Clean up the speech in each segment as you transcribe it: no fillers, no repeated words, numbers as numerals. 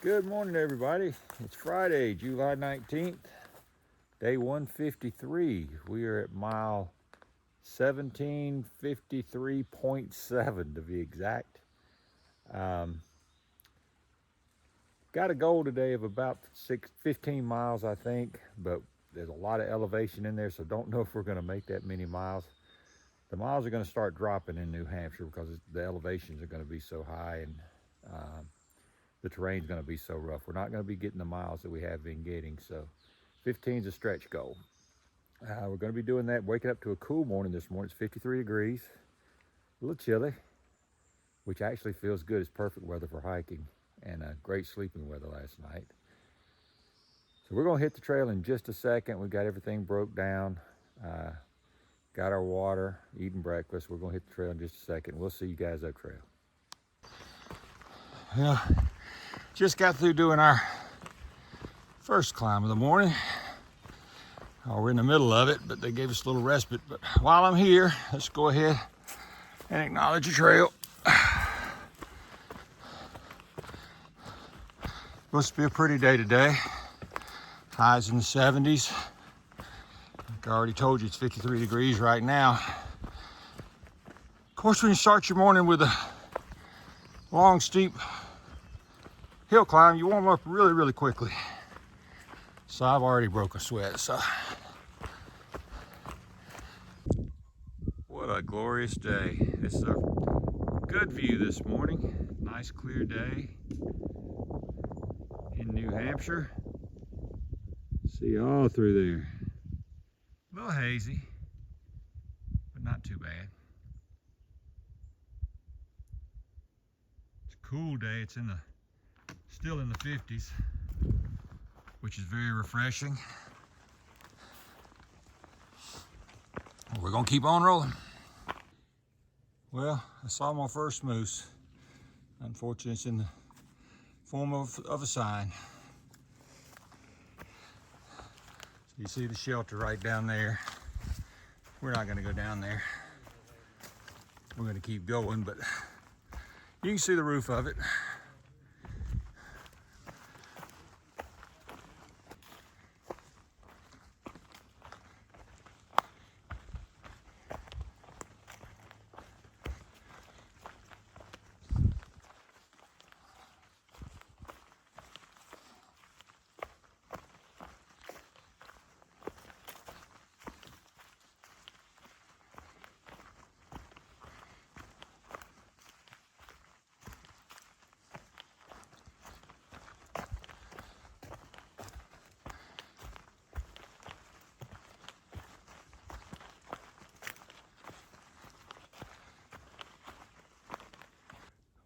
Good morning, everybody. It's Friday, July 19th, day 153. We are at mile 1753.7 to be exact. Got a goal today of about 15 miles, I think, but there's a lot of elevation in there, so don't know if we're going to make that many miles. The miles are going to start dropping in New Hampshire because the elevations are going to be so high and the terrain's going to be so rough. We're not going to be getting the miles that we have been getting, so 15 is a stretch goal. We're going to be doing that, waking up to a cool morning this morning. It's 53 degrees, a little chilly, which actually feels good. It's perfect weather for hiking and great sleeping weather last night. So we're going to hit the trail in just a second. We've got everything broke down, got our water, eating breakfast. We're going to hit the trail in just a second. We'll see you guys up trail. Yeah. Just got through doing our first climb of the morning. Oh, we're in the middle of it, but they gave us a little respite. But while I'm here, let's go ahead and acknowledge the trail. Supposed to be a pretty day today. Highs in the 70s. Like I already told you, it's 53 degrees right now. Of course, when you start your morning with a long, steep hill climb, you warm up really, really quickly. So I've already broke a sweat, so. What a glorious day. It's a good view this morning. Nice clear day in New Hampshire. See all through there. A little hazy, but not too bad. It's a cool day. It's still in the 50s, which is very refreshing. We're gonna keep on rolling. Well, I saw my first moose. Unfortunately, it's in the form of a sign. So you see the shelter right down there. We're not gonna go down there. We're gonna keep going, but you can see the roof of it.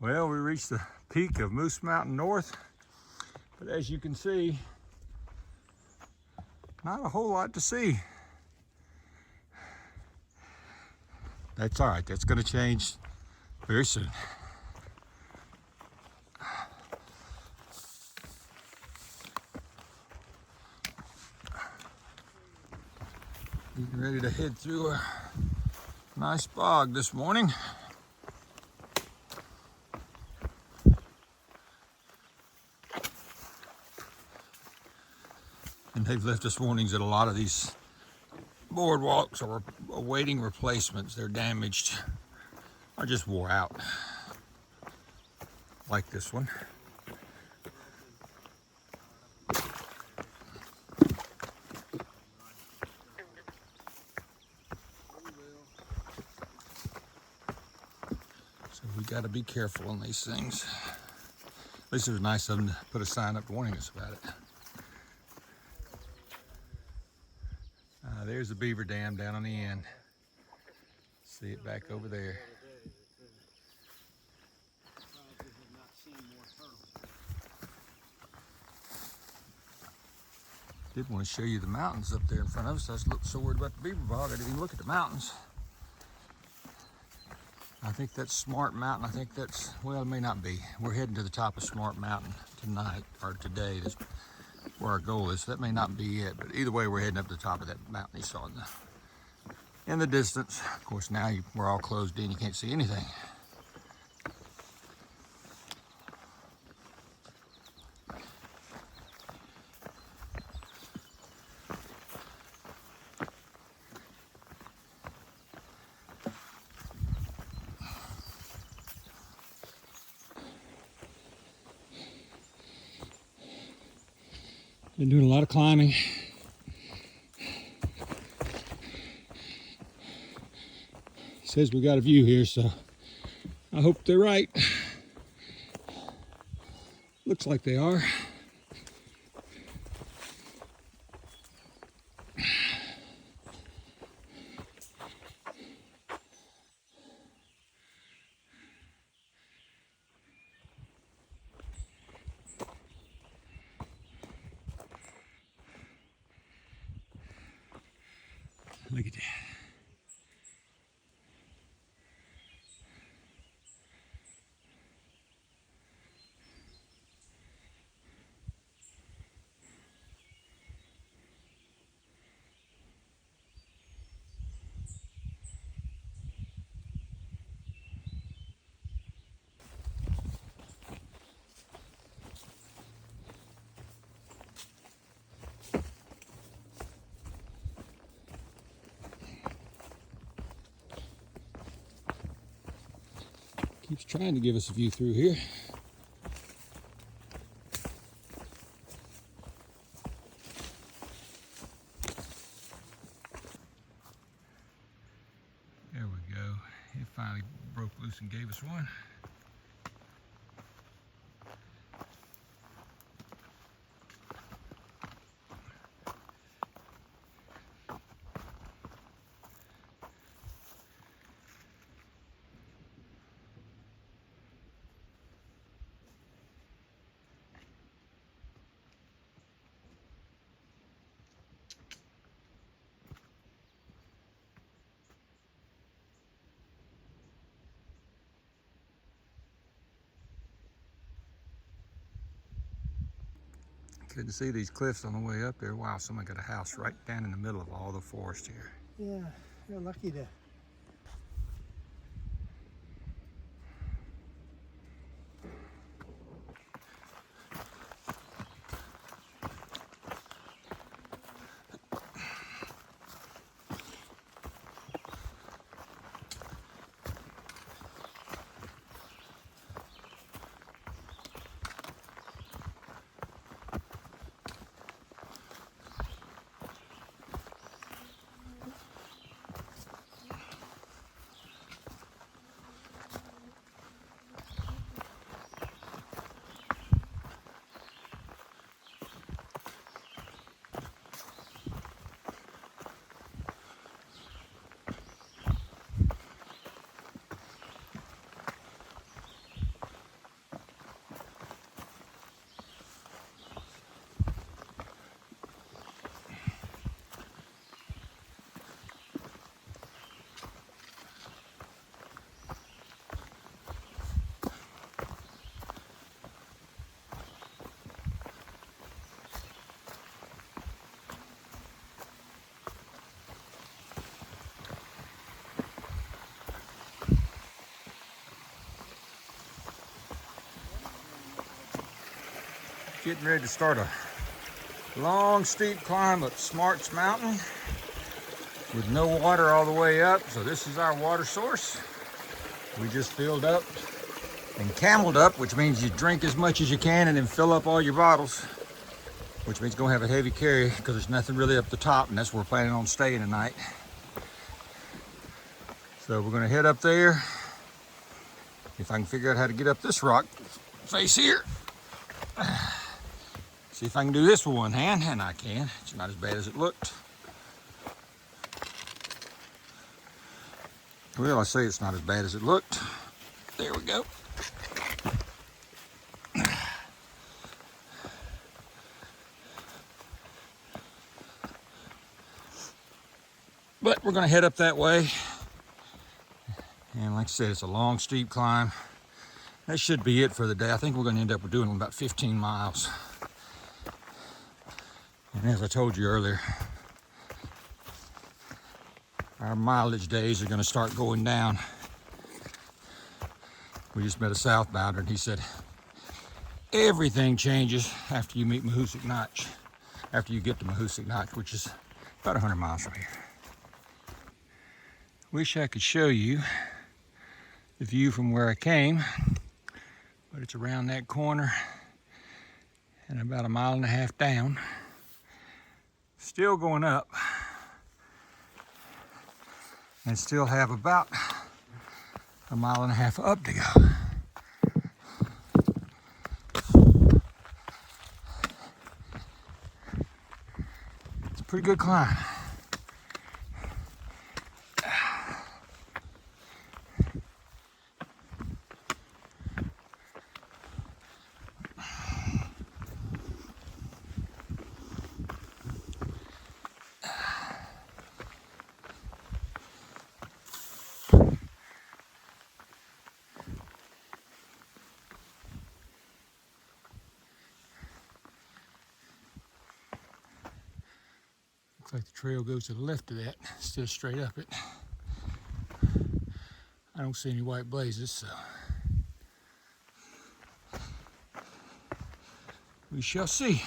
Well, we reached the peak of Moose Mountain North, but as you can see, not a whole lot to see. That's all right, that's gonna change very soon. Getting ready to head through a nice bog this morning. And they've left us warnings that a lot of these boardwalks are awaiting replacements. They're damaged or just wore out, like this one. So we got to be careful on these things. At least it was nice of them to put a sign up warning us about it. There's the beaver dam down on the end. See it back over there. Did want to show you the mountains up there in front of us. I was so worried about the beaver bog, I didn't even look at the mountains. I think that's Smart Mountain. I think that's, well, it may not be. We're heading to the top of Smart Mountain tonight, or today. That's where our goal is. That may not be it, but either way, we're heading up to the top of that mountain you saw in the distance. Of course, now we're all closed in. You can't see anything. Been doing a lot of climbing. Says we got a view here, so I hope they're right. Looks like they are. Look at that. Keeps trying to give us a view through here. There we go. It finally broke loose and gave us one. Couldn't see these cliffs on the way up there. Wow, somebody got a house right down in the middle of all the forest here. Yeah, you're lucky to. Getting ready to start a long, steep climb up Smarts Mountain with no water all the way up. So this is our water source. We just filled up and cameled up, which means you drink as much as you can and then fill up all your bottles, which means you're gonna have a heavy carry because there's nothing really up the top, and that's where we're planning on staying tonight. So we're gonna head up there. If I can figure out how to get up this rock face here. See if I can do this with one hand, and I can. It's not as bad as it looked. Well, I say it's not as bad as it looked. There we go. But we're gonna head up that way. And like I said, it's a long, steep climb. That should be it for the day. I think we're gonna end up doing about 15 miles. And as I told you earlier, our mileage days are gonna start going down. We just met a southbounder and he said, everything changes after you meet Mahoosuc Notch, after you get to Mahoosuc Notch, which is about 100 miles from here. Wish I could show you the view from where I came, but it's around that corner and about 1.5 miles down. Still going up, and still have about a mile and a half up to go. It's a pretty good climb. Looks like the trail goes to the left of that instead of straight up it. I don't see any white blazes, so we shall see.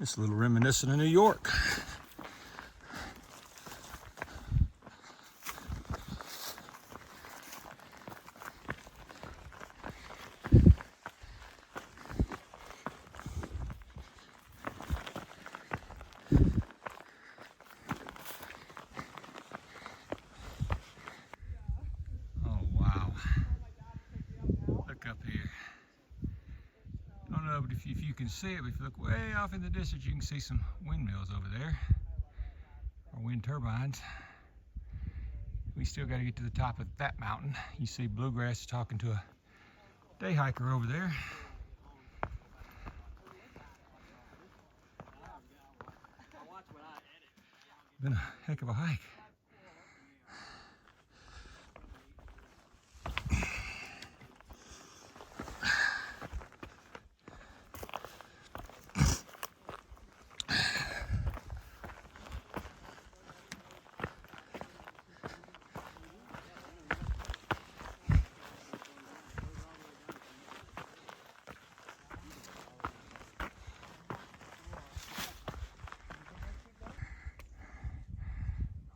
It's a little reminiscent of New York. Oh wow, look up here. I don't know, but if you can see it, if you look way off in the distance, you can see some windmills over there, or wind turbines. We still got to get to the top of that mountain. You see Bluegrass talking to a day hiker over there. Been a heck of a hike.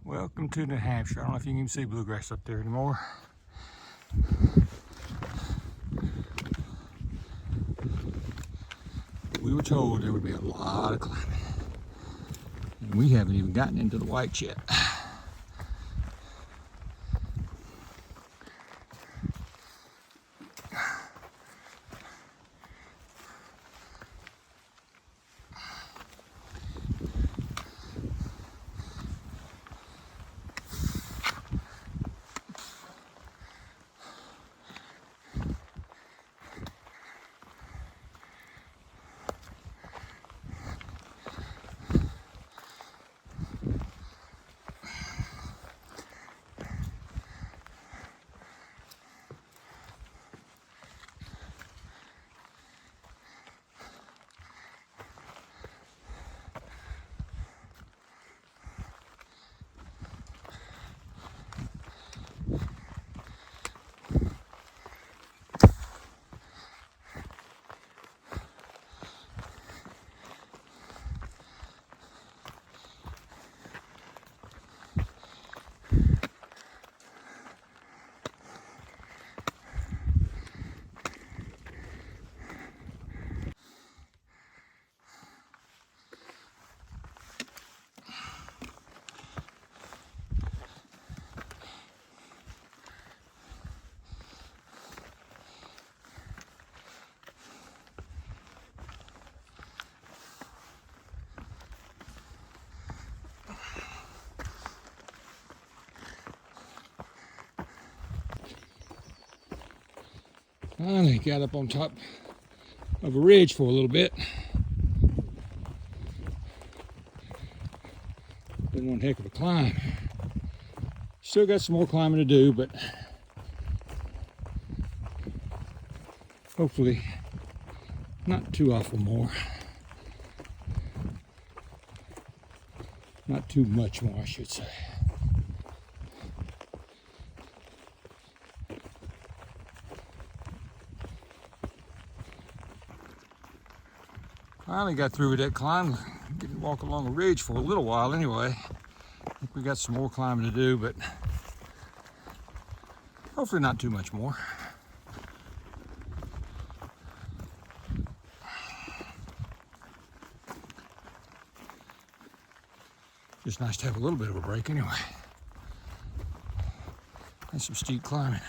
Welcome to New Hampshire. I don't know if you can even see bluegrass up there anymore. We were told there would be a lot of climbing. And we haven't even gotten into the whites yet. Finally got up on top of a ridge for a little bit. been one heck of a climb. Still got some more climbing to do, but hopefully not too awful more. Not too much more, I should say. Finally got through with that climb. Didn't walk along a ridge for a little while anyway. I think we got some more climbing to do, but hopefully not too much more. Just nice to have a little bit of a break anyway. And some steep climbing.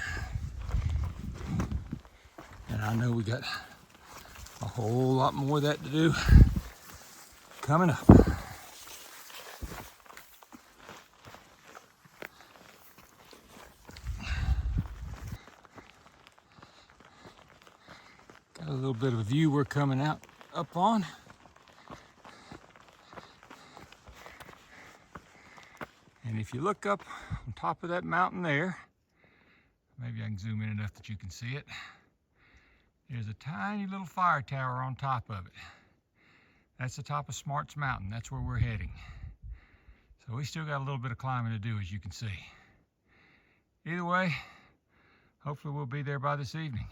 And I know we got a whole lot more of that to do coming up. Got a little bit of a view we're coming out up on. And if you look up on top of that mountain there, maybe I can zoom in enough that you can see it. There's a tiny little fire tower on top of it. That's the top of Smarts Mountain. That's where we're heading. So we still got a little bit of climbing to do, as you can see. Either way, hopefully we'll be there by this evening.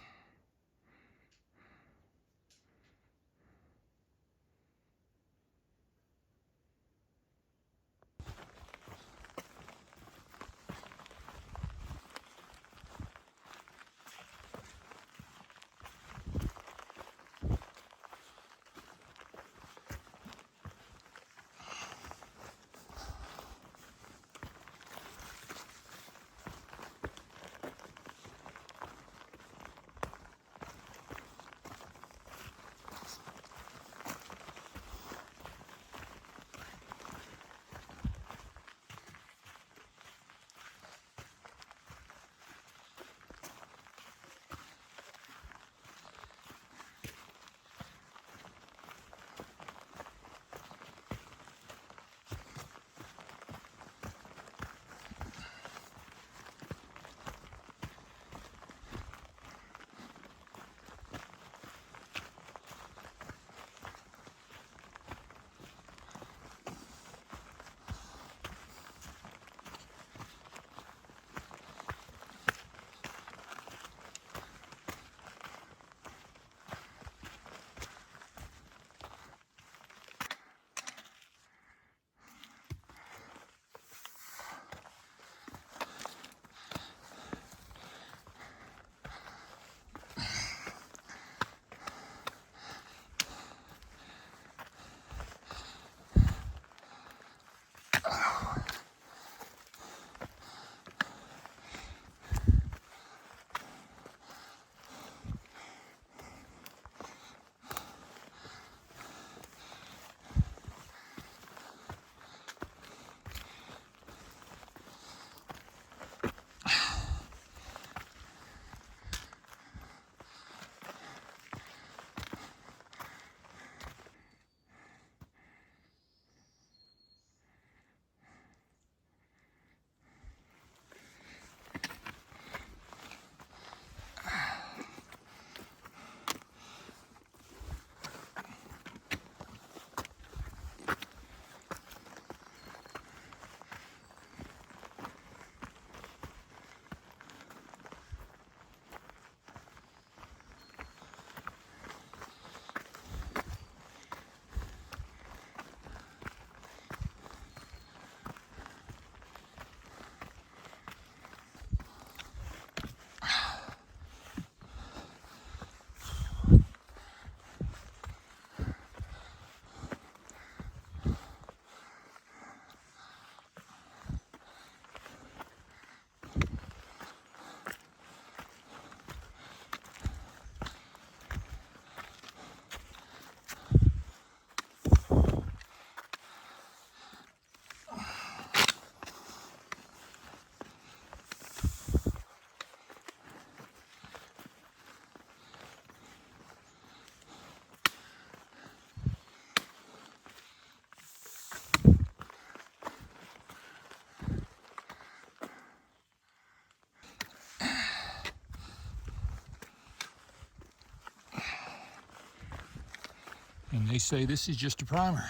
And they say this is just a primer.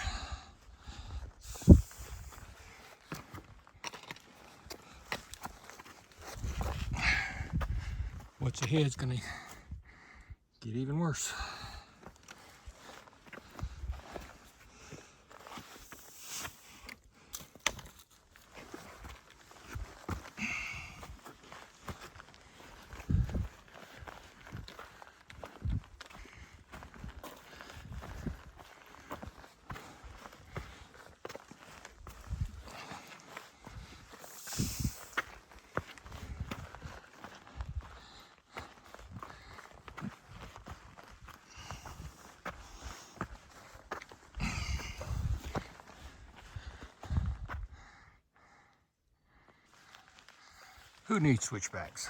What's ahead is gonna get even worse. Who needs switchbacks?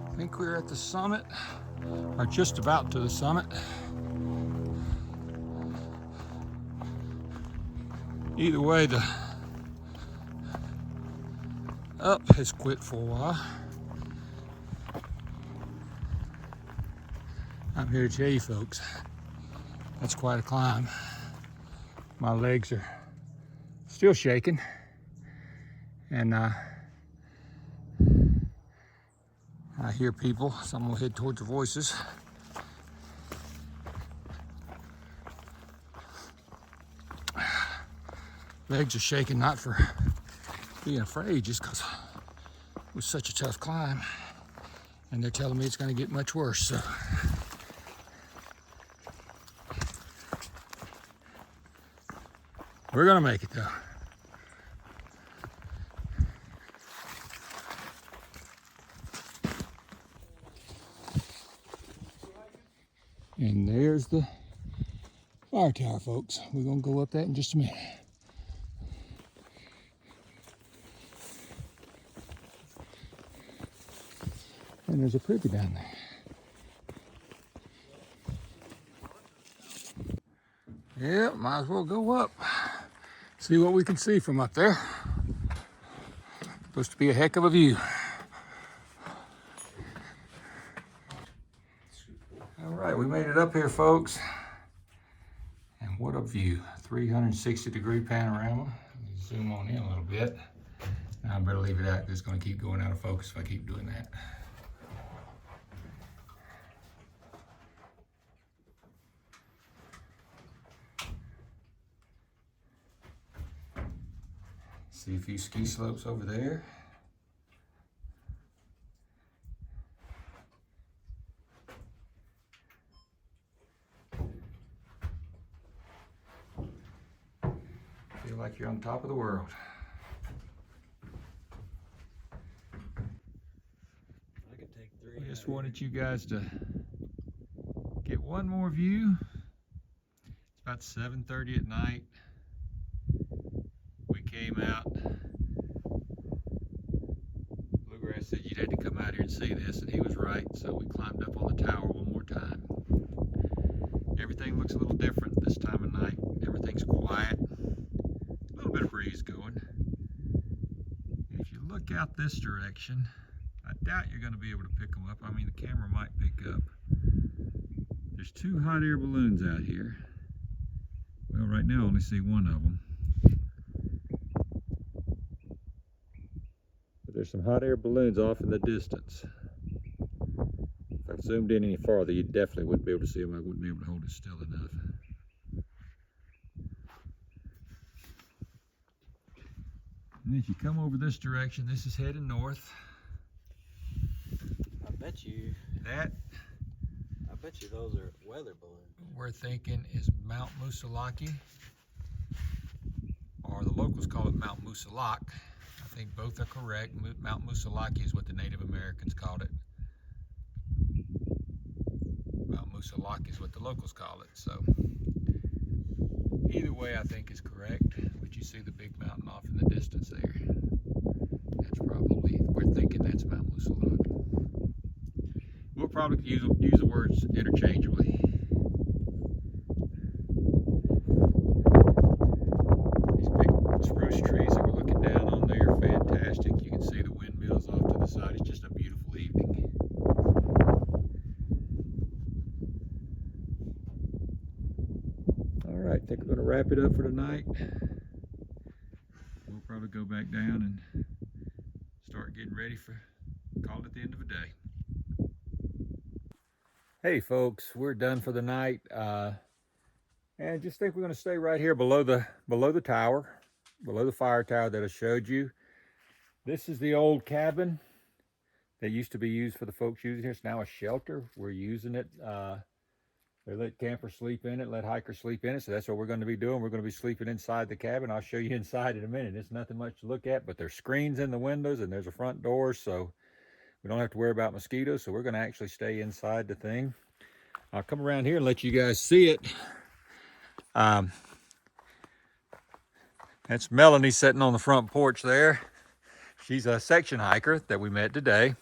I think we're at the summit, or just about to the summit. Either way, the up has quit for a while. I'm here to tell you folks, that's quite a climb. My legs are still shaking, and I hear people, so I'm gonna head towards the voices. Legs are shaking, not for being afraid, just because it was such a tough climb. And they're telling me it's gonna get much worse, so. We're gonna make it though. And there's the fire tower, folks. We're gonna go up that in just a minute. And there's a privy down there. Yeah, might as well go up. See what we can see from up there. Supposed to be a heck of a view. All right, we made it up here, folks. And what a view. 360-degree panorama. Zoom on in a little bit. Now I better leave it out. It's going to keep going out of focus if I keep doing that. See a few ski slopes over there. Feel like you're on top of the world. I could take 3. I just wanted you guys to get one more view. It's about 7:30 at night. We came out. Bluegrass said you'd had to come out here and see this, and he was right. So we climbed up on the tower one more time. Everything looks a little different this time of night. Everything's quiet. A little bit of breeze going. And if you look out this direction, I doubt you're going to be able to pick them up. I mean, the camera might pick up. There's 2 hot air balloons out here. Well, right now I only see one of them. But there's some hot air balloons off in the distance. If I zoomed in any farther, you definitely wouldn't be able to see them. I wouldn't be able to hold it still enough. And if you come over this direction, this is heading north. I bet you those are weather balloons. We're thinking is Mount Musalaki, or the locals call it Mount Musalak. I think both are correct. Mount Musalaki is what the Native Americans called it. Mount Musalak is what the locals call it. So either way I think is correct. But you see the big mountain off in the distance there. That's probably, we're thinking that's Mount Musalak. We'll probably use the words interchangeably. These big spruce trees that we're looking down on there are fantastic. You can see the windmills off to the side. It's just a beautiful evening. All right, I think we're going to wrap it up for tonight. We'll probably go back down and start getting ready for call it the end of the day. Hey folks, we're done for the night, and I just think we're going to stay right here below the tower, below the fire tower that I showed you. This is the old cabin that used to be used for the folks using here. It's now a shelter. We're using it. They let campers sleep in it, let hikers sleep in it. So that's what we're going to be doing. We're going to be sleeping inside the cabin. I'll show you inside in a minute. It's nothing much to look at, but there's screens in the windows and there's a front door, so we don't have to worry about mosquitoes. So we're going to actually stay inside the thing. I'll come around here and let you guys see it. That's Melanie sitting on the front porch there. She's a section hiker that we met today.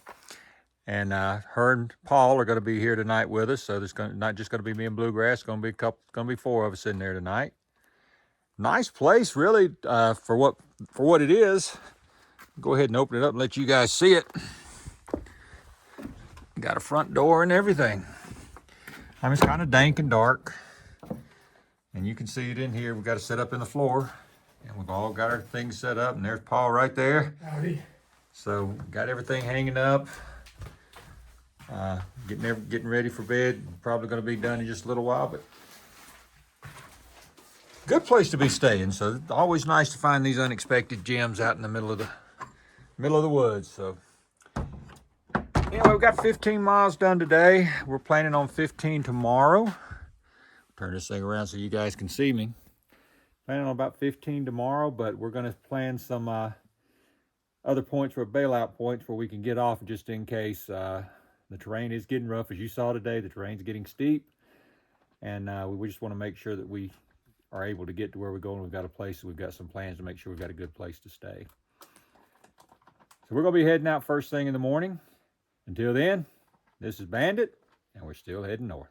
And her and Paul are going to be here tonight with us. So there's not just going to be me and Bluegrass. Going to be 4 of us in there tonight. Nice place, really, for what it is. Go ahead and open it up and let you guys see it. Got a front door and everything. I mean, it's kind of dank and dark. And you can see it in here. We've got it set up in the floor. And we've all got our things set up. And there's Paul right there. Howdy. So got everything hanging up. Getting ready for bed. Probably going to be done in just a little while, but good place to be staying. So it's always nice to find these unexpected gems out in the middle of the woods. So anyway, we've got 15 miles done today. We're planning on 15 tomorrow. Turn this thing around so you guys can see me. Planning on about 15 tomorrow, but we're going to plan some other points for bailout points where we can get off just in case. The terrain is getting rough, as you saw today. The terrain's getting steep, and we just want to make sure that we are able to get to where we're going. We've got a place, we've got some plans to make sure we've got a good place to stay. So we're going to be heading out first thing in the morning. Until then, this is Bandit, and we're still heading north.